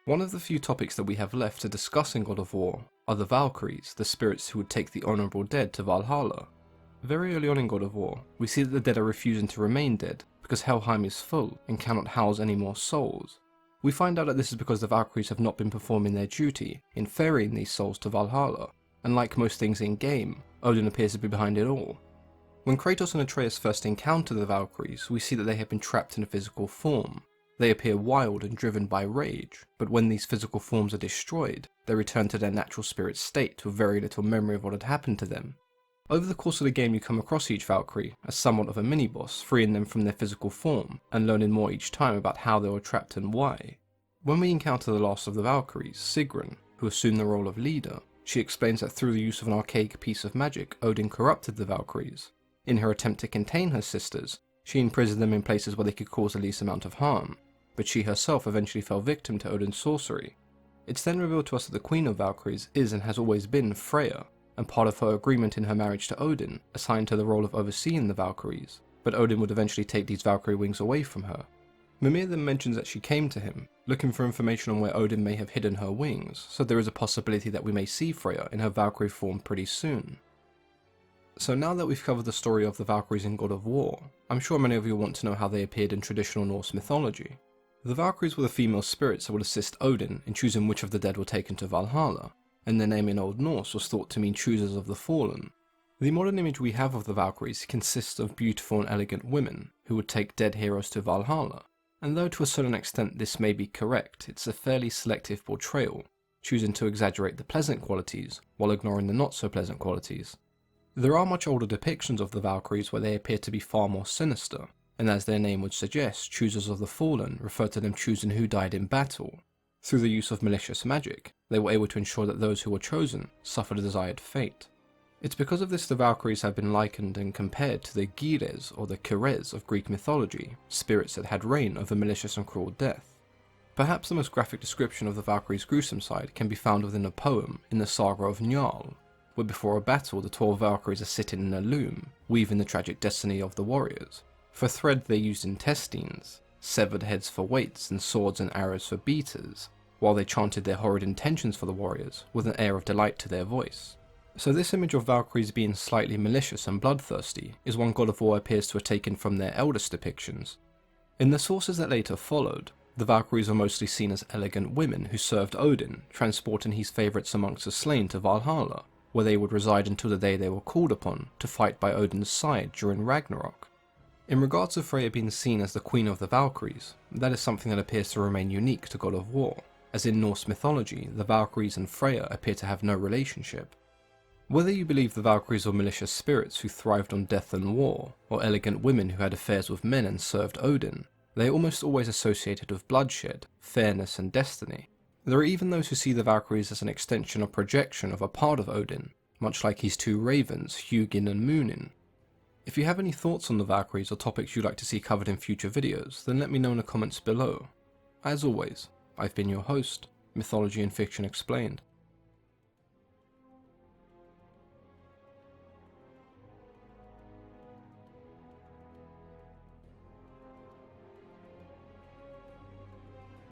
One of the few topics that we have left to discuss in God of War are the Valkyries, the spirits who would take the honourable dead to Valhalla. Very early on in God of War, we see that the dead are refusing to remain dead because Helheim is full and cannot house any more souls. We find out that this is because the Valkyries have not been performing their duty in ferrying these souls to Valhalla, and like most things in game, Odin appears to be behind it all. When Kratos and Atreus first encounter the Valkyries, we see that they have been trapped in a physical form. They appear wild and driven by rage, but when these physical forms are destroyed, they return to their natural spirit state with very little memory of what had happened to them. Over the course of the game you come across each Valkyrie as somewhat of a mini-boss, freeing them from their physical form, and learning more each time about how they were trapped and why. When we encounter the last of the Valkyries, Sigrun, who assumed the role of leader, she explains that through the use of an archaic piece of magic, Odin corrupted the Valkyries. In her attempt to contain her sisters, she imprisoned them in places where they could cause the least amount of harm, but she herself eventually fell victim to Odin's sorcery. It's then revealed to us that the Queen of Valkyries is and has always been Freya, and part of her agreement in her marriage to Odin assigned her the role of overseeing the Valkyries, but Odin would eventually take these Valkyrie wings away from her. Mimir then mentions that she came to him, looking for information on where Odin may have hidden her wings, so there is a possibility that we may see Freya in her Valkyrie form pretty soon. So now that we've covered the story of the Valkyries in God of War, I'm sure many of you want to know how they appeared in traditional Norse mythology. The Valkyries were the female spirits that would assist Odin in choosing which of the dead were taken to Valhalla, and their name in Old Norse was thought to mean choosers of the fallen. The modern image we have of the Valkyries consists of beautiful and elegant women who would take dead heroes to Valhalla, and though to a certain extent this may be correct, it's a fairly selective portrayal, choosing to exaggerate the pleasant qualities while ignoring the not so pleasant qualities. There are much older depictions of the Valkyries where they appear to be far more sinister, and as their name would suggest, choosers of the fallen refer to them choosing who died in battle. Through the use of malicious magic, they were able to ensure that those who were chosen suffered a desired fate. It's because of this the Valkyries have been likened and compared to the Gires or the Keres of Greek mythology, spirits that had reign over malicious and cruel death. Perhaps the most graphic description of the Valkyries' gruesome side can be found within a poem in the saga of Njal, where before a battle the 12 Valkyries are sitting in a loom, weaving the tragic destiny of the warriors. For thread they used intestines, severed heads for weights and swords and arrows for beaters, while they chanted their horrid intentions for the warriors with an air of delight to their voice. So this image of Valkyries being slightly malicious and bloodthirsty is one God of War appears to have taken from their eldest depictions. In the sources that later followed, the Valkyries are mostly seen as elegant women who served Odin, transporting his favourites amongst the slain to Valhalla, where they would reside until the day they were called upon to fight by Odin's side during Ragnarok. In regards to Freya being seen as the Queen of the Valkyries, that is something that appears to remain unique to God of War, as in Norse mythology, the Valkyries and Freya appear to have no relationship. Whether you believe the Valkyries were malicious spirits who thrived on death and war, or elegant women who had affairs with men and served Odin, they are almost always associated with bloodshed, fairness and destiny. There are even those who see the Valkyries as an extension or projection of a part of Odin, much like his two ravens, Hugin and Munin. If you have any thoughts on the Valkyries or topics you'd like to see covered in future videos, then let me know in the comments below. As always, I've been your host, Mythology and Fiction Explained.